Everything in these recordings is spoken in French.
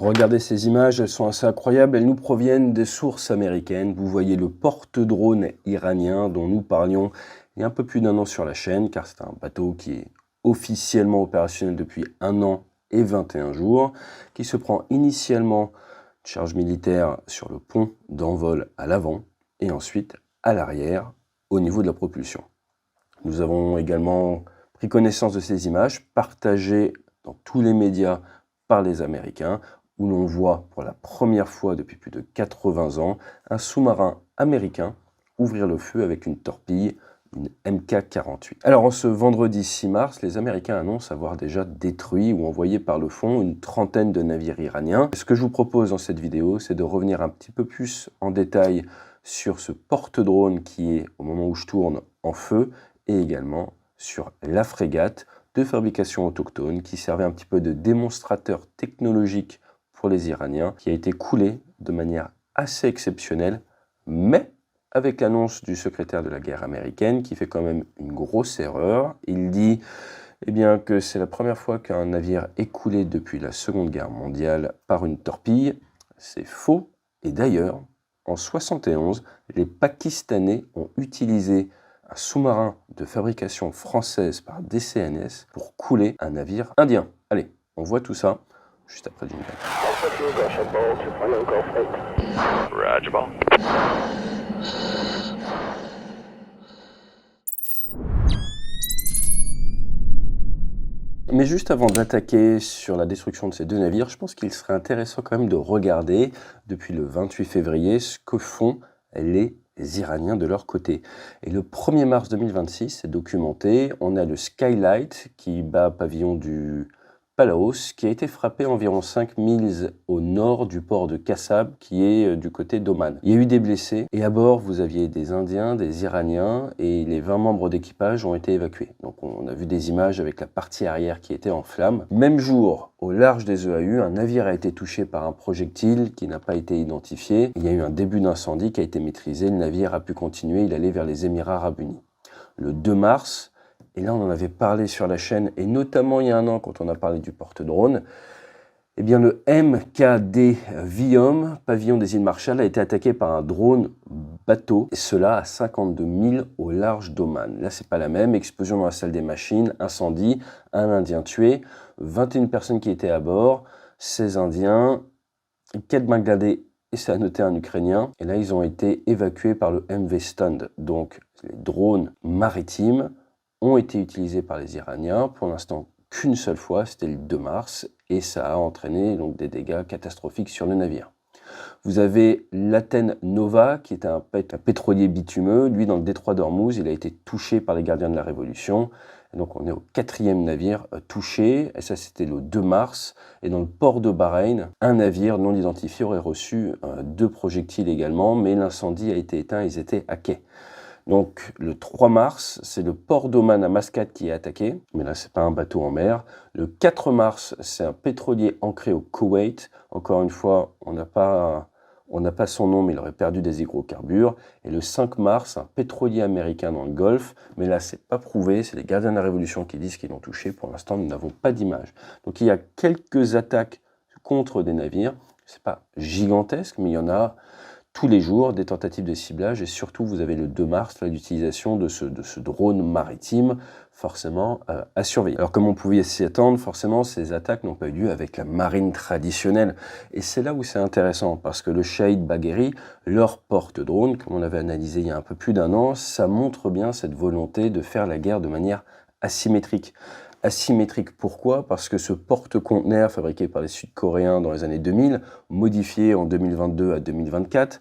Regardez ces images, elles sont assez incroyables, elles nous proviennent des sources américaines. Vous voyez le porte-drone iranien dont nous parlions il y a un peu plus d'un an sur la chaîne, car c'est un bateau qui est officiellement opérationnel depuis 1 an et 21 jours, qui se prend initialement de charge militaire sur le pont d'envol à l'avant et ensuite à l'arrière au niveau de la propulsion. Nous avons également pris connaissance de ces images partagées dans tous les médias par les Américains, où l'on voit pour la première fois depuis plus de 80 ans un sous-marin américain ouvrir le feu avec une torpille, une MK-48. Alors en ce vendredi 6 mars, les Américains annoncent avoir déjà détruit ou envoyé par le fond une trentaine de navires iraniens. Ce que je vous propose dans cette vidéo, c'est de revenir un petit peu plus en détail sur ce porte-drone qui est, au moment où je tourne, en feu, et également sur la frégate de fabrication autochtone qui servait un petit peu de démonstrateur technologique pour les Iraniens, qui a été coulé de manière assez exceptionnelle, mais avec l'annonce du secrétaire de la guerre américaine qui fait quand même une grosse erreur. Il dit que c'est la première fois qu'un navire est coulé depuis la Seconde Guerre mondiale par une torpille. C'est faux, et d'ailleurs, en 71, les Pakistanais ont utilisé un sous-marin de fabrication française par DCNS pour couler un navire indien. Allez, on voit tout ça juste après le jingle. Mais juste avant d'attaquer sur la destruction de ces deux navires, je pense qu'il serait intéressant quand même de regarder, depuis le 28 février, ce que font les Iraniens de leur côté. Et le 1er mars 2026, c'est documenté, on a le Skylight qui bat pavillon du Palaos, qui a été frappé à environ 5 milles au nord du port de Qassab, qui est du côté d'Oman. Il y a eu des blessés, et à bord, vous aviez des Indiens, des Iraniens, et les 20 membres d'équipage ont été évacués. Donc on a vu des images avec la partie arrière qui était en flammes. Même jour, au large des EAU, un navire a été touché par un projectile qui n'a pas été identifié. Il y a eu un début d'incendie qui a été maîtrisé, le navire a pu continuer, il allait vers les Émirats Arabes Unis. Le 2 mars, et là, on en avait parlé sur la chaîne, et notamment il y a 1 an, quand on a parlé du porte-drone, le MKD Viom, pavillon des îles Marshall, a été attaqué par un drone bateau, et cela à 52 milles au large d'Oman. Là, c'est pas la même, explosion dans la salle des machines, incendie, un Indien tué, 21 personnes qui étaient à bord, 16 Indiens, 4 Bangladais, et c'est à noter un Ukrainien, et là, ils ont été évacués par le MV Stund, donc les drones maritimes, ont été utilisés par les Iraniens, pour l'instant qu'une seule fois, c'était le 2 mars, et ça a entraîné donc des dégâts catastrophiques sur le navire. Vous avez l'Athènes Nova, qui est un pétrolier bitumeux, lui dans le détroit d'Ormuz, il a été touché par les gardiens de la Révolution, et donc on est au 4e navire touché, et ça c'était le 2 mars, et dans le port de Bahreïn, un navire non identifié aurait reçu 2 projectiles également, mais l'incendie a été éteint, ils étaient à quai. Donc le 3 mars, c'est le port d'Oman à Mascate qui est attaqué, mais là c'est pas un bateau en mer. Le 4 mars, c'est un pétrolier ancré au Koweït. Encore une fois, on n'a pas son nom, mais il aurait perdu des hydrocarbures. Et le 5 mars, un pétrolier américain dans le Golfe, mais là c'est pas prouvé, c'est les gardiens de la Révolution qui disent qu'ils l'ont touché. Pour l'instant, nous n'avons pas d'image. Donc il y a quelques attaques contre des navires. C'est pas gigantesque, mais il y en a tous les jours, des tentatives de ciblage, et surtout vous avez le 2 mars, l'utilisation de ce drone maritime, forcément à surveiller. Alors comme on pouvait s'y attendre, forcément ces attaques n'ont pas eu lieu avec la marine traditionnelle, et c'est là où c'est intéressant, parce que le Shahid Bagheri, leur porte-drone, comme on l'avait analysé il y a un peu plus d'1 an, ça montre bien cette volonté de faire la guerre de manière asymétrique. Asymétrique, pourquoi? Parce que ce porte-conteneur fabriqué par les Sud-Coréens dans les années 2000, modifié en 2022 à 2024,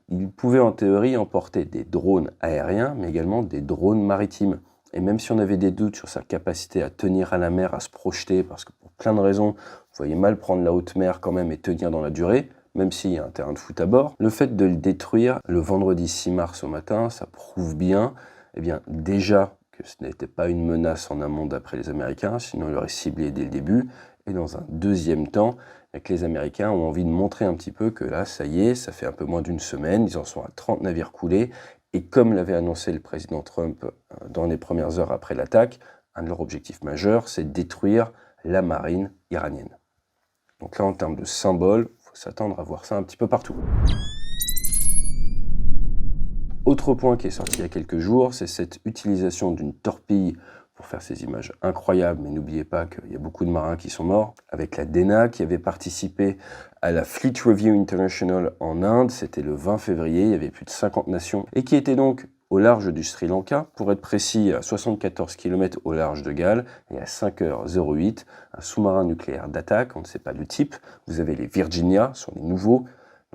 il pouvait en théorie emporter des drones aériens, mais également des drones maritimes. Et même si on avait des doutes sur sa capacité à tenir à la mer, à se projeter, parce que pour plein de raisons, vous voyez mal prendre la haute mer quand même et tenir dans la durée, même s'il y a un terrain de foot à bord, le fait de le détruire le vendredi 6 mars au matin, ça prouve bien, déjà, que ce n'était pas une menace en amont d'après les Américains, sinon ils l'auraient ciblé dès le début. Et dans un deuxième temps, que les Américains ont envie de montrer un petit peu que là, ça y est, ça fait un peu moins d'1 semaine, ils en sont à 30 navires coulés. Et comme l'avait annoncé le président Trump dans les premières heures après l'attaque, un de leurs objectifs majeurs, c'est de détruire la marine iranienne. Donc là, en termes de symbole, il faut s'attendre à voir ça un petit peu partout. Autre point qui est sorti il y a quelques jours, c'est cette utilisation d'une torpille pour faire ces images incroyables, mais n'oubliez pas qu'il y a beaucoup de marins qui sont morts, avec la DENA qui avait participé à la Fleet Review International en Inde, c'était le 20 février, il y avait plus de 50 nations, et qui était donc au large du Sri Lanka, pour être précis, à 74 km au large de Galles, et à 5h08, un sous-marin nucléaire d'attaque, on ne sait pas le type, vous avez les Virginia, ce sont les nouveaux,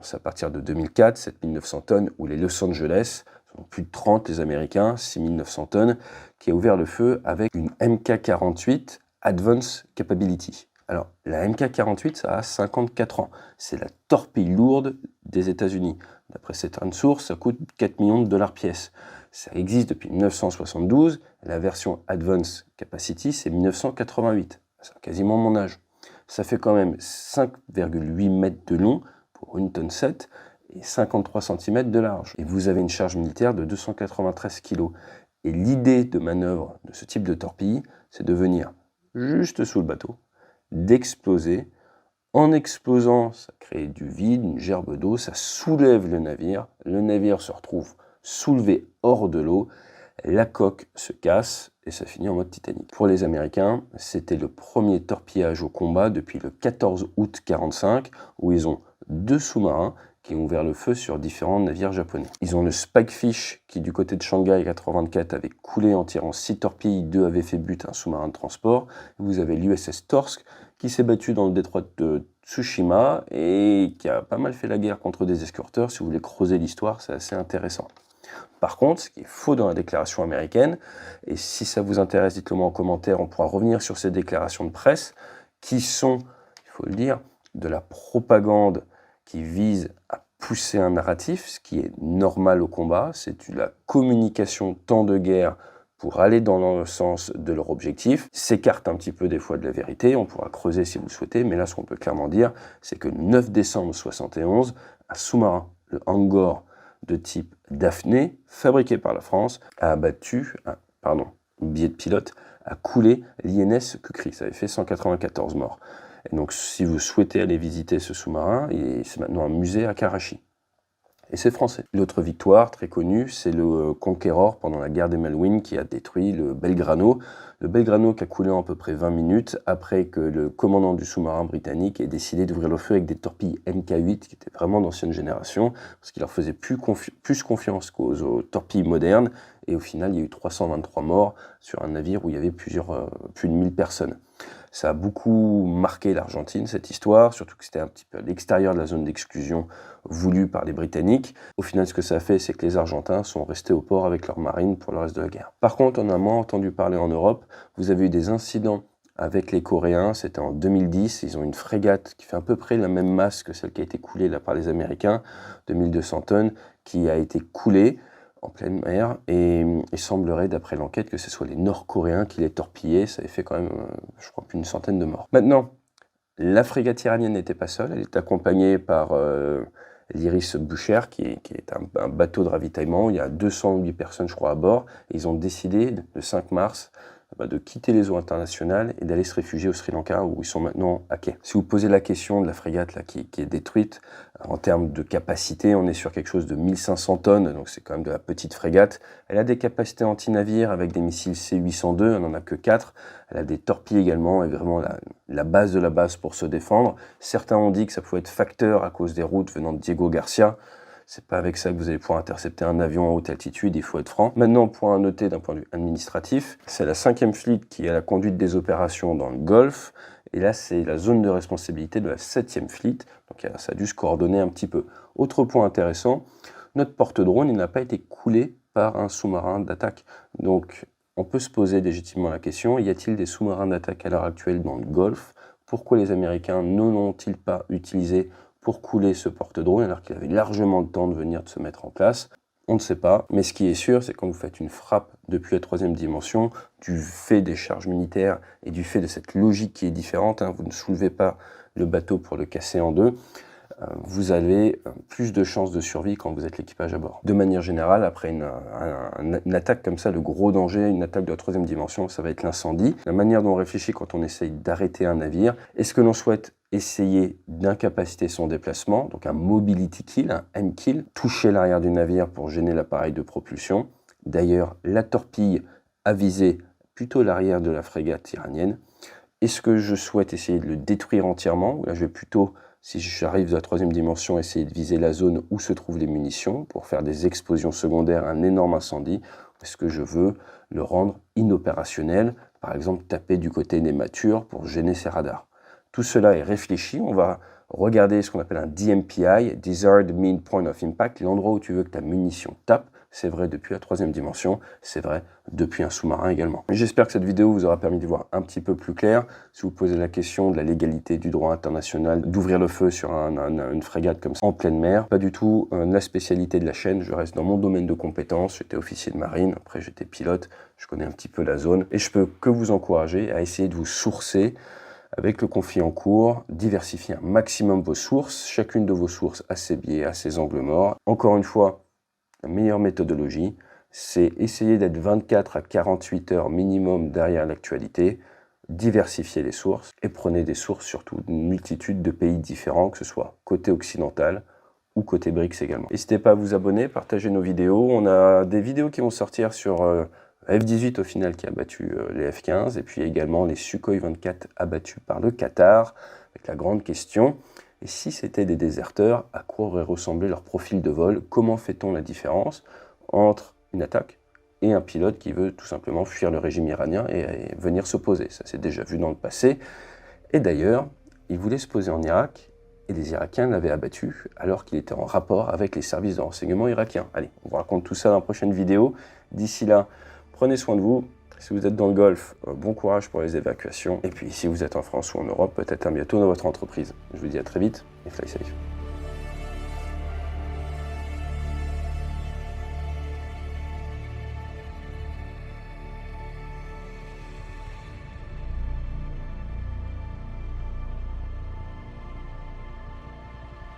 c'est à partir de 2004, 7900 tonnes, ou les Los Angeles, sont plus de 30 les Américains, 6900 tonnes, qui a ouvert le feu avec une MK-48 Advanced Capability. Alors, la MK-48, ça a 54 ans. C'est la torpille lourde des États-Unis. D'après certaines sources, ça coûte 4 millions de dollars pièce. Ça existe depuis 1972. La version Advanced Capacity, c'est 1988. C'est quasiment mon âge. Ça fait quand même 5,8 mètres de long pour 1 tonne 7 et 53 cm de large. Et vous avez une charge militaire de 293 kg. Et l'idée de manœuvre de ce type de torpille, c'est de venir juste sous le bateau, d'exploser. En explosant, ça crée du vide, une gerbe d'eau, ça soulève le navire se retrouve soulevé hors de l'eau, la coque se casse et ça finit en mode Titanic. Pour les Américains, c'était le premier torpillage au combat depuis le 14 août 1945, où ils ont 2 sous-marins qui ont ouvert le feu sur différents navires japonais. Ils ont le Spikefish qui, du côté de Shanghai 1984, avait coulé en tirant 6 torpilles, 2 avaient fait but à un sous-marin de transport. Vous avez l'USS Torsk qui s'est battu dans le détroit de Tsushima et qui a pas mal fait la guerre contre des escorteurs. Si vous voulez creuser l'histoire, c'est assez intéressant. Par contre, ce qui est faux dans la déclaration américaine, et si ça vous intéresse, dites-le moi en commentaire, on pourra revenir sur ces déclarations de presse, qui sont, il faut le dire, de la propagande qui vise à pousser un narratif, ce qui est normal au combat, c'est de la communication temps de guerre pour aller dans le sens de leur objectif, s'écarte un petit peu des fois de la vérité, on pourra creuser si vous le souhaitez, mais là ce qu'on peut clairement dire, c'est que le 9 décembre 1971, un sous-marin, le Angkor, de type Daphné, fabriqué par la France, a abattu, billet de pilote, a coulé l'INS Kukri. Ça avait fait 194 morts. Et donc, si vous souhaitez aller visiter ce sous-marin, c'est maintenant un musée à Karachi. Et c'est français. L'autre victoire, très connue, c'est le Conqueror pendant la guerre des Malouines qui a détruit le Belgrano. Le Belgrano qui a coulé en à peu près 20 minutes après que le commandant du sous-marin britannique ait décidé d'ouvrir le feu avec des torpilles MK8 qui étaient vraiment d'ancienne génération parce qu'il leur faisait plus confiance qu'aux torpilles modernes. Et au final, il y a eu 323 morts sur un navire où il y avait plus de 1000 personnes. Ça a beaucoup marqué l'Argentine, cette histoire, surtout que c'était un petit peu à l'extérieur de la zone d'exclusion voulue par les Britanniques. Au final, ce que ça a fait, c'est que les Argentins sont restés au port avec leurs marines pour le reste de la guerre. Par contre, on a moins entendu parler en Europe. Vous avez eu des incidents avec les Coréens, c'était en 2010. Ils ont une frégate qui fait à peu près la même masse que celle qui a été coulée là par les Américains, de 1200 tonnes, qui a été coulée en pleine mer, et il semblerait, d'après l'enquête, que ce soit les Nord-Coréens qui l'aient torpillé. Ça avait fait quand même, je crois, plus d'une centaine de morts. Maintenant, la frégate iranienne n'était pas seule, elle est accompagnée par l'Iris Boucher, qui est un bateau de ravitaillement. Il y a 208 personnes, je crois, à bord, et ils ont décidé, le 5 mars, de quitter les eaux internationales et d'aller se réfugier au Sri Lanka où ils sont maintenant à quai. Si vous posez la question de la frégate là, qui est détruite, en termes de capacité, on est sur quelque chose de 1500 tonnes, donc c'est quand même de la petite frégate. Elle a des capacités anti-navires avec des missiles C-802, elle n'en a que 4. Elle a des torpilles également et vraiment la base de la base pour se défendre. Certains ont dit que ça pouvait être facteur à cause des routes venant de Diego Garcia. C'est pas avec ça que vous allez pouvoir intercepter un avion en haute altitude, il faut être franc. Maintenant, point à noter d'un point de vue administratif, c'est la 5e Fleet qui a la conduite des opérations dans le Golfe, et là c'est la zone de responsabilité de la 7e Fleet, donc ça a dû se coordonner un petit peu. Autre point intéressant, notre porte-drone, il n'a pas été coulé par un sous-marin d'attaque. Donc on peut se poser légitimement la question, y a-t-il des sous-marins d'attaque à l'heure actuelle dans le Golfe? Pourquoi les Américains ne l'ont-ils pas utilisé pour couler ce porte-drone alors qu'il avait largement le temps de venir de se mettre en place? On ne sait pas, mais ce qui est sûr, c'est quand vous faites une frappe depuis la 3e dimension, du fait des charges militaires et du fait de cette logique qui est différente, vous ne soulevez pas le bateau pour le casser en deux, vous avez plus de chances de survie quand vous êtes l'équipage à bord. De manière générale, après une attaque comme ça, le gros danger, une attaque de la 3e dimension, ça va être l'incendie. La manière dont on réfléchit quand on essaye d'arrêter un navire, est-ce que l'on souhaite essayer d'incapaciter son déplacement, donc un mobility kill, un M-kill, toucher l'arrière du navire pour gêner l'appareil de propulsion. D'ailleurs, la torpille a visé plutôt l'arrière de la frégate iranienne. Est-ce que je souhaite essayer de le détruire entièrement? Là, je vais plutôt, si j'arrive de la 3e dimension, essayer de viser la zone où se trouvent les munitions pour faire des explosions secondaires, un énorme incendie. Est-ce que je veux le rendre inopérationnel, par exemple taper du côté némature pour gêner ses radars? Tout cela est réfléchi. On va regarder ce qu'on appelle un DMPI, Desired Mean Point of Impact, l'endroit où tu veux que ta munition tape. C'est vrai depuis la 3e dimension, c'est vrai depuis un sous-marin également. J'espère que cette vidéo vous aura permis d'y voir un petit peu plus clair. Si vous posez la question de la légalité du droit international, d'ouvrir le feu sur une frégate comme ça en pleine mer, pas du tout la spécialité de la chaîne, je reste dans mon domaine de compétences, j'étais officier de marine, après j'étais pilote, je connais un petit peu la zone, et je peux que vous encourager à essayer de vous sourcer avec le conflit en cours, diversifier un maximum vos sources, chacune de vos sources a ses biais, a ses angles morts. Encore une fois, la meilleure méthodologie, c'est essayer d'être 24 à 48 heures minimum derrière l'actualité, diversifier les sources et prenez des sources surtout d'une multitude de pays différents, que ce soit côté occidental ou côté BRICS également. N'hésitez pas à vous abonner, partager nos vidéos. On a des vidéos qui vont sortir sur F-18 au final qui a battu les F-15 et puis également les Sukhoi 24 abattus par le Qatar, avec la grande question. Et si c'était des déserteurs, à quoi aurait ressemblé leur profil de vol? Comment fait-on la différence entre une attaque et un pilote qui veut tout simplement fuir le régime iranien et venir s'opposer? Ça s'est déjà vu dans le passé. Et d'ailleurs, il voulait se poser en Irak et les Irakiens l'avaient abattu alors qu'il était en rapport avec les services de renseignement irakiens. Allez, on vous raconte tout ça dans la prochaine vidéo. D'ici là, prenez soin de vous. Si vous êtes dans le Golfe, bon courage pour les évacuations. Et puis si vous êtes en France ou en Europe, peut-être à bientôt dans votre entreprise. Je vous dis à très vite et fly safe.